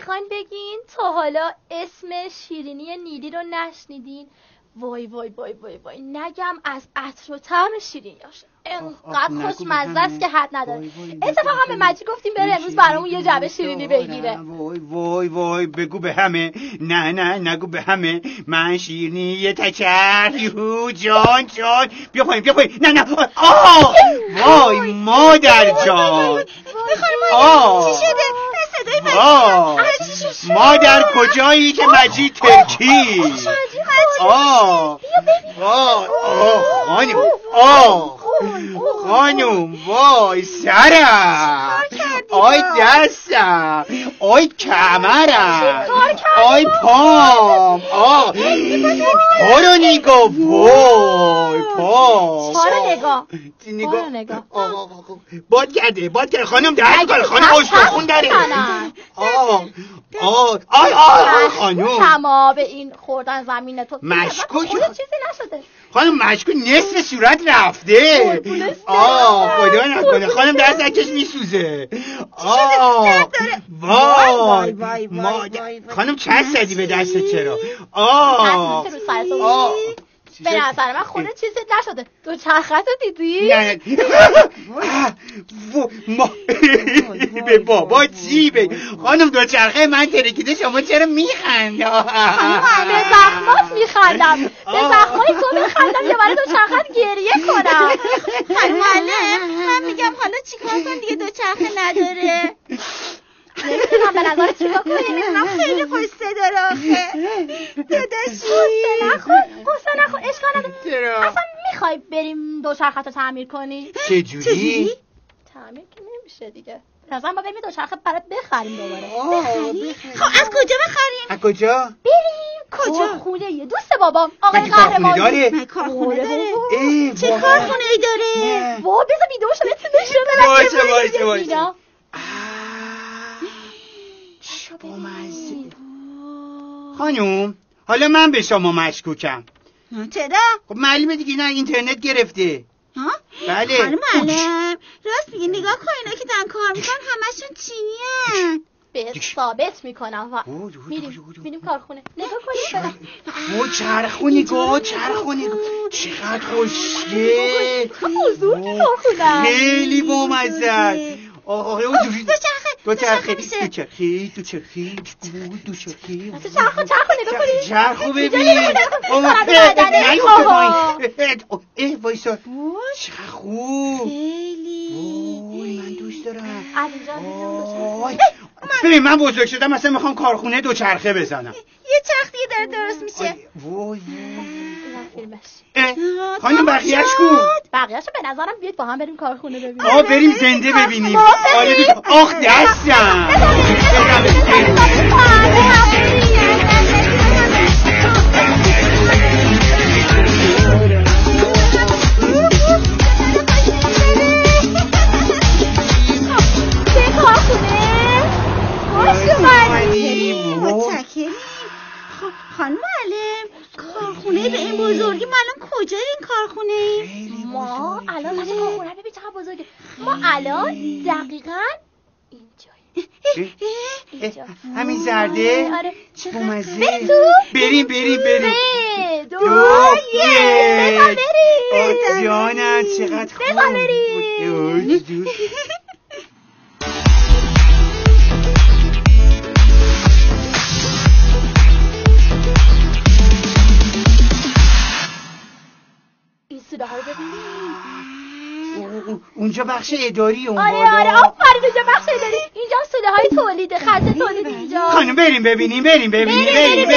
میخواین بگین تا حالا اسم شیرینی نیلی رو نشنیدین؟ وای وای وای وای وای، نگم از عطر و طعم شیرینیاش انقدر خوشمزه است که حد نداره. اتفاقا به مجید گفتیم بره امروز برامون یه جعبه شیرینی بگیره. وای وای وای، بگو به همه. نه نگو به همه. من شیرینی تچر یو جان بیا پایین. نه وای مادر جان. چی شده؟ صدای مجید. مادر کجایی که مجید ترکی؟ خانوم وای سرم، آی دستم، آی کمرم، آی پام، پا رو نگاه. وای پا رو نگاه. باد کرده خانم، درست کن خانم، استخون داره. خانوم کما به این خوردن زمین تو مشکوک چیزی نشده خانم، مشکوک نصف صورت رفته. خدا نکنه خانم، دست اکش میسوزه. وای خانم چند زدی به دست؟ چرا؟ به نظر من خونه چیزی نشده. دو چرخت دیدی؟ نه به بابا چی بگی؟ خانم دو چرخه من ترکیده، شما چرا میخندی؟ به زخمات میخندم، به زخمای تو میخندم که برای دو چرخت گریه کنم. معلم من میگم حالا چیکار کنم دیگه دو چرخه نداره؟ نمیدونم به نظر چیکار کنیم؟ من خیلی قصه داره آخه. داداشی قصه نخور اشکال نداره. اصلا میخوای بریم دوچرخه رو تعمیر کنی؟ چجوری؟ تعمیر که نمیشه دیگه. مثلا ما بریم دوچرخه برات بخریم دوباره. خب از کجا بخریم؟ از کجا؟ بریم کجا؟ خونه یه دوست بابام آقای قهرمانی. من کارخونه داره؟ چه کارخونه‌ای داره؟ وای بذار ویدیوشو بهتون نشون بدم. خانوم حالا من به شما مشکوکم. چرا؟ خب معلومه دیگه، نه اینترنت گرفته. بله. خانم معلم راست میگی، نگاه کن اینا که دارن کار میکنن همشون چینی هن. به ثابت میکنم. میریم کارخونه. نگاه کنیم. چرخونی چقدر خوشگل. بزرگی کارخونه. خیلی بامزه. دو چرخه چرخو ببین. وایسا چقدر خوب. وای من دوست دارم. ببین من بزرگ شدم مثلا میخوام کارخونه دو چرخه بزنم. یه چرخ دیگه داره درست میشه. وای خانم بقیهش کن. بقیهشو به نظرم بیاید با هم بریم کارخونه ببینیم. بریم زنده ببینیم. آخ دستم. خانم معلم کارخونه به این بزرگی ما الان کجای این کارخونه؟ ما الان مثل کارخونه ببین چقدر بزرگه. ما الان دقیقاً اینجا. همین زرده؟ آره. چه بامزه. بریم. 3 2 1 جانم چقدر خوب. بریم. صداها رو ببینید. اونجا بخش اداری اون بالا. آره آفرین، اونجا بخش اداری. اینجا صداهای تولید، خط تولید اینجا. خانم بریم ببینیم. بریم ببینیم.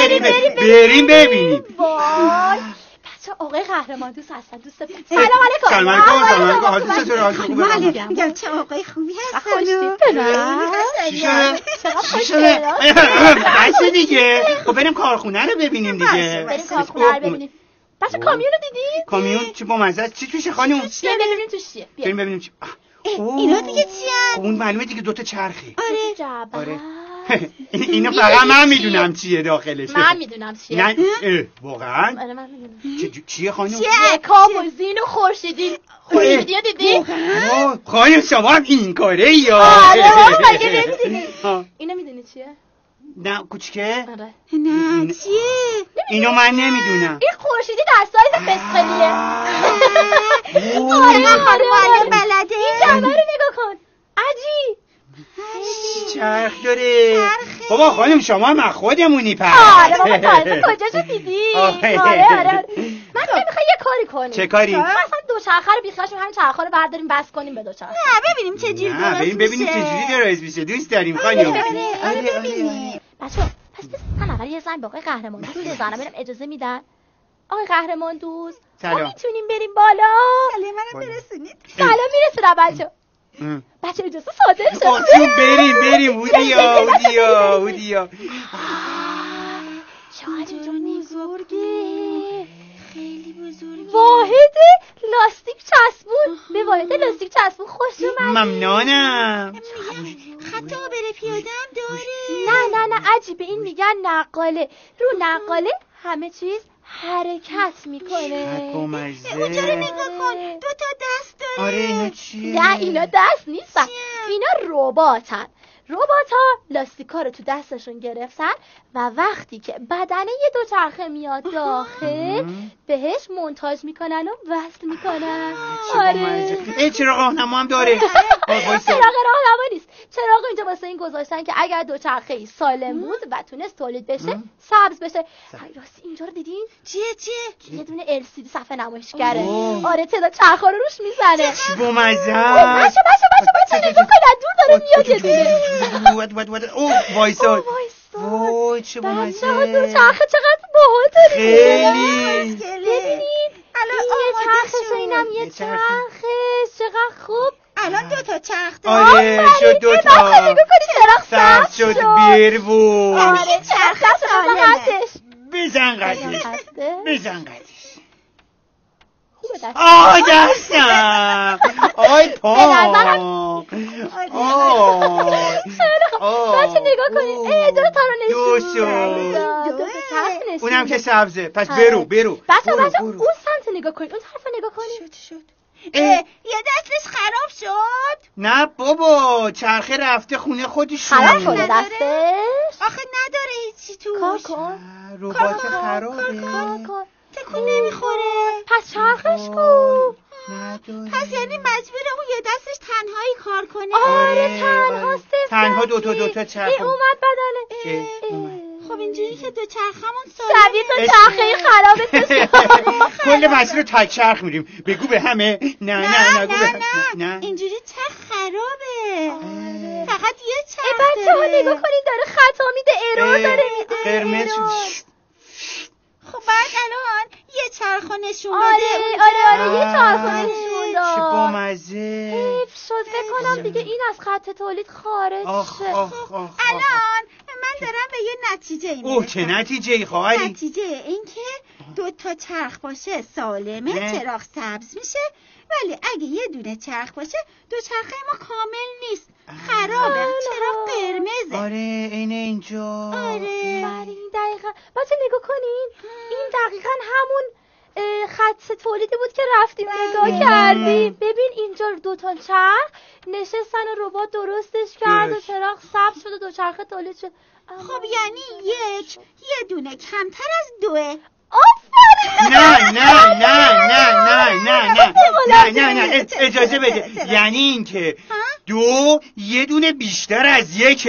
وای بچه آقای قهرمان دوست هستن. سلام علیکم. سلام علیکم. حال چطوره؟ میگم چه آقای خوبی هستن. چی شده؟ بس دیگه. خب بریم کارخونه رو ببینیم دیگه. بچه کامیون رو دیدی؟ کامیون چی بامزه است؟ چی توشه خانم؟ ببینیم توش چیه. بریم ببینیم چی. اینا دیگه چیه؟ اون معلومه دیگه دوتا چرخه. آره. اینو فقط من میدونم چیه داخلش. من میدونم چیه. نه واقعا؟ آره من میدونم. چیه خانم؟ چیه؟ کاموزین و خورشیدی. خورشیدی دیدی؟ خانم شما هم این کاره یا؟ آره مگه نمیدونی؟ اینو میدونی چیه؟ نه کوچیکه؟ آره. نه چیه؟ اینو من نمیدونم. این خورشیدی در سایز فسقلیه. آره معلم بلده. این جمعه رو نگاه کن. عجیب. چرخ داره. بابا خانم شما هم خودمونی پس. آره بابا تازه کجاشو دیدی؟ آره. من نمیخوای یه کاری کنیم. چه کاری؟ مثلا دوچرخه رو بیخیالش همین چرخه رو برداریم بس کنیم به دوچرخه. نه ببینیم چه جوری درست میشه. ببینیم چه جوری درست میشه. دوست داریم خانم. آره ببینیم. بچه‌ها پس من اول یه زنگ به آقای قهرمان دوست بزنم ببینم اجازه میدن. آقای قهرمان دوست ما میتونیم بریم بالا؟ سلام منو برسونید. سلام میرسونم بچه اجازه صادر شد. بریم هودیا. چقدر اینجا بزرگه. خیلی بزرگه. واحد لاستیک چسبون. به واحد لاستیک چسبون خوش اومدی. ممنونم. خط آبر پیاده هم داره. نه عجیبه. این میگن نقاله. رو نقاله همه چیز حرکت میکنه. اونجا رو نگاه کن 2 تا دست داره. آره اینا چیه؟ نه اینا دست نیستن. اینا رباتن. ربات‌ها لاستیکا رو تو دستشون گرفتن و وقتی که بدنه یه دوچرخه میاد داخل بهش مونتاژ میکنن و وصل میکنن. آره. این چراغ راهنما هم داره. چراغ راهنما نیست. چراغ اینجا واسه این گذاشتن که اگر دوچرخه‌ای سالم بود و تونست تولید بشه سبز بشه. راستی اینجا رو دیدین؟ چیه؟ یه دونه LCD صفحه نمایشگره. آره تعداد چرخا رو روش میزنه. چی بامزه. باشه نگاه کن از دور داره میاد یه دونه. وایساد. وای چه بامزه. دوچرخه چقدر باحال خیلی. ببینید الان یه چرخش و اینم یه چرخش. چقدر خوب. الان 2 تا چرخ داره. آره شد 2 تا. نگاه کنی چراغ سبز شد. بیرو. یه چرخ سالمه. بزن قدش. خوبه دستم. آی پا. بچه نگاه کنید. 2 تا رو نشون. 2 تا. اونم که سبزه. پس برو. بچه اون سمت نگاه کنید. اون طرف نگاه کنید. شد. یه دستش خراب شد. نه بابا چرخه رفته خونه خودشون. خراب شده دستش. آخه نداره هیچی توش. کار کن. ربات خرابه. تکون نمیخوره. پس چرخش کو. پس یعنی مجبوره اون یه دستش تنهایی کار کنه. آره تنها تنها 2 تا چرخ. این اومد بدنه. خب اینجوری که دوچرخمون شبیه تو چرخه خرابه. کل مسیر رو تک چرخ میریم. بگو به همه. نه اینجوری چرخ خرابه. فقط یه چرخ. بچه ها نگاه کنین داره خطا میده. ارور داره میده. قرمز خب بعد الان یه چرخ نشون بده. آره یه چرخ نشون داد. چه بامزه. حیف شد فکر کنم دیگه این از خط تولید خارج شه. الان من دارم به یه نتیجه میرسم. چه نتیجه‌ای خواهری؟ نتیجه این که 2 تا چرخ باشه سالمه. چراغ سبز میشه. ولی اگه یه دونه چرخ باشه دوچرخه ما کامل نیست. خرابه. چراغ قرمزه. آره اینه اینجا. آره دقیقا. بچه نگاه کنین. این دقیقا همون خط تولیدی بود که رفتیم نگاه کردیم. ببین اینجا 2 تا چرخ نشستن و ربات درستش کرد و چراغ سبز شد و دوچرخه تولید شد. خب یعنی یه دونه کمتر از 2. نه اجازه بده. یعنی این که 2 یه دونه بیشتر از 1.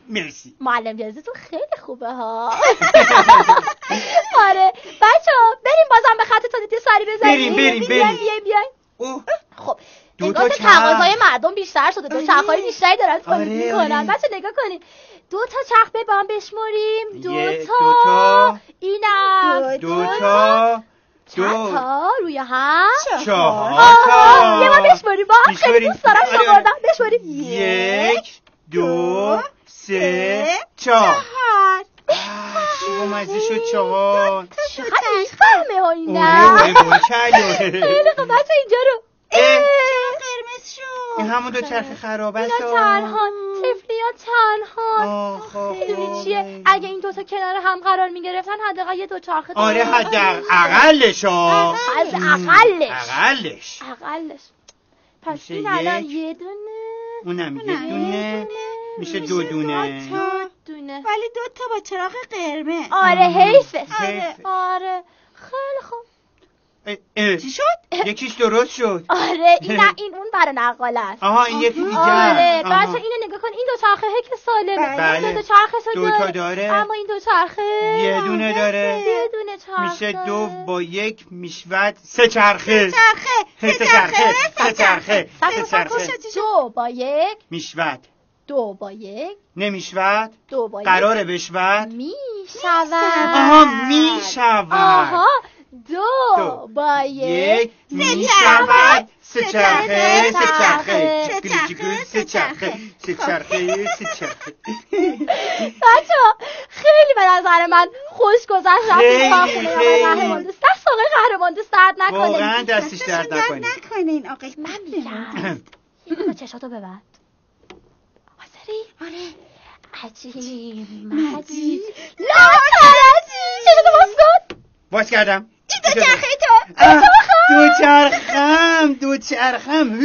مرسی. معلم جزتون خیلی خوبه ها. آره بچه ها بریم بازم به خط تولید سری بزنیم. بریم. خب نگاه که تقاضای مردم بیشتر شده. دوچرخه‌های بیشتری دارن تولید میکنن. بچه نگاه کنین 2 تا چرخ به با هم بشمریم. 2 تا. اینم 2 تا. 4 تا روی هم 4 تا. یه بار بشمریم با هم. خیلی دوست دارم شمردن. بشمریم 1 2 3 4. چی بامزه شد 4. چقدر میفهمه ها این نه. خیلی خب بچه اینجا رو قرمز شد. این همون دوچرخه خرابه است. اینا تنها تفلیات تنها. میدونی چیه اگه این 2 تا کنار هم قرار میگرفتن حداقل یه دوچرخه. آره حداقلش. پس این الان یه دونه. اونم یه دونه. میشه 2 دونه. 2 دونه. ولی 2 تا با چراغ قرمز. آره حیفه. آره. خیلی خوب. چی شد؟ یکیش درست شد. آره این اون برای نقال است. آها این یکی دیگه. آره بچه اینو نگاه کن، این 2 چرخه که سالمه. بله. 2 چرخه 2 تا داره. اما این 2 چرخه یه دونه داره. یه دونه چرخه میشه 2 با 1 میشود 3 چرخه. 3 چرخه. 3 چرخه. 2 با 1 میشود. 2 با 1 نمیشود. 2 با 1 قراره بشود. میشود. آها میشود. آها 2 با 1 میشود. 3 چرخه. 3 چرخه. 3 چرخه. 3 چرخه. 3 چرخه. بچه‌ها خیلی به نظر من خوش گذشت. خیلی. قهرمان دوست دست آقای قهرمان دوست درد نکنه. واقعا دستش درد نکنه. نکنین آقای من میگم یه با چشاتو ببند. حاضری؟ آره. عجیب مجید لا ترجی. چشاتو باز کن. باز کردم. چی 2 چرخه تو؟ 2 چرخم.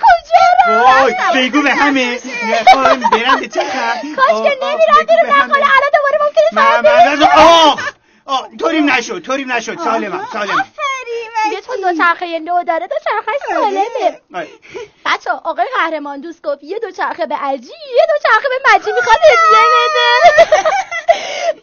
کجا وای بگو به همه میخوام برم به چرخم. کاش که نمیرم بیرون نقاله. الان دوباره ممکنه طوریم نشد. سالمم. آفرین. یه تو 2 چرخه نو داره، 2 چرخه سالمه. بچه آقای قهرمان دوست گفت یه 2 چرخه به عجی، یه 2 چرخه به مجی میخواد هدیه بده.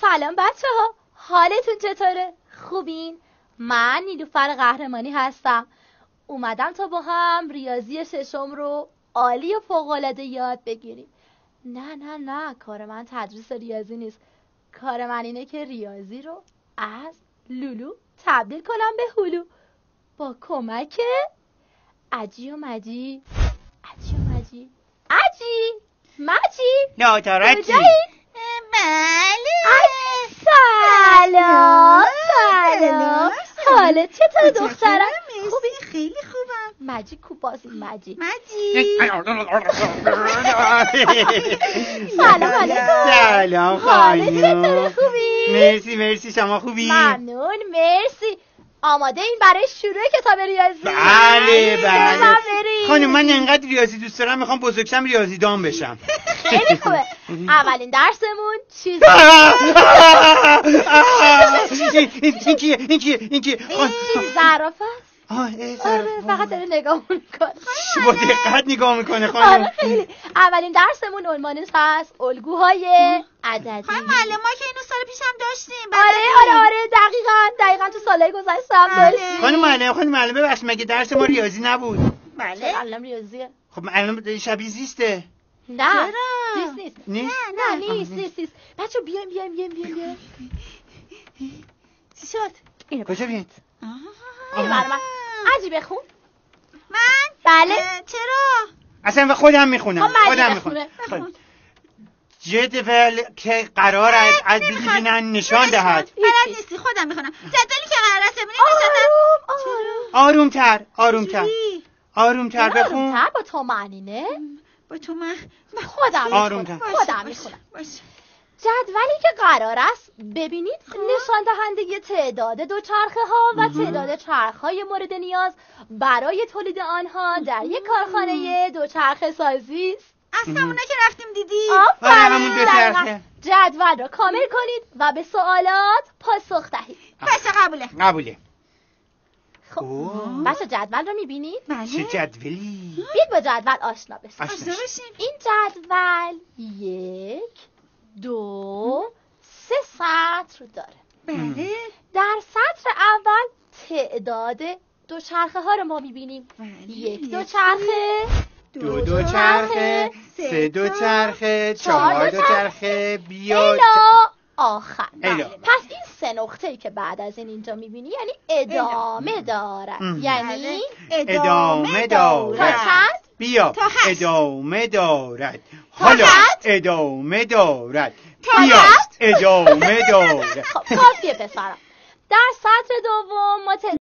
سلام بچه ها، حالتون چطوره؟ خوبین؟ من نیلوفر قهرمانی هستم. اومدم تا با هم ریاضی 6 رو عالی و فوق‌العاده یاد بگیریم. نه کار من تدریس ریاضی نیست. کار من اینه که ریاضی رو از لولو تبدیل کنم به هلو با کمک عجی و مجی. ناتارجی. بله. سلام. حالت چطور دخترم؟ خوبی؟ خیلی خوبم. مجی کو بازی مجی. سلام حالت خانم. چطوره؟ خوبی؟ مرسی شما خوبی؟ ممنون مرسی. آماده این برای شروع کتاب ریاضی؟ بله. بریم. خانم من انقدر ریاضی دوست دارم میخوام بزرگشم ریاضیدان بشم. خیلی خوبه. اولین درسمون چیزی این کیه؟ ظرافت. آره فقط داره نگاه میکنه. با دقت نگاه میکنه آره خانم. خیلی. اولین درسمون عنوانش هست الگوهای عددی. خانم معلم ما که اینو سال پیشم داشتیم. آره دقیقاً تو سالهای گذشته هم داشتیم. خانم معلم ببخش مگه درس ما ریاضی نبود؟ بله. علم ریاضیه. خب معلم شبیه زیسته. نه نیست. نیست. بچه بیایم. چی شد؟ کجا بیاین؟ برای من عجیبه خون. من؟ بله. چرا؟ اصلا به خودم میخونم. بخون. جدول که قرار است از ببینن نشان دهد. بلد نیستی خودم میخونم. جدولی که قرار است ببینید نشان دهد. آرومتر بخون. با تو معنی نه؟ با تو من خودم میخونم. جدولی که قرار است ببینید نشان دهنده تعداد 2 چرخه ها و تعداد چرخ های مورد نیاز برای تولید آنها در یک کارخانه 2 چرخه سازی است. اصلا اونه که رفتیم دیدی. همون 2 چرخه. جدول را کامل کنید و به سوالات پاسخ دهید. پس قبوله. خب بچه جدول رو میبینید؟ چه جدولی؟ بید با جدول آشنا آشنا بشیم. این جدول 1 2 3 سطر داره. بله. در سطر اول تعداد 2 چرخه ها رو ما میبینیم. 1 2 چرخه 2 چرخه 3 2 چرخه 4 2 چرخه بیاد آخر. پس این 3 نقطه‌ای که بعد از این اینجا میبینی یعنی ادامه دارد. یعنی ادامه دارد. تا چند؟ بیا ادامه دارد. حالا ادامه دارد. بیا ادامه دارد. کافیه پسرم. در سطر دوم ما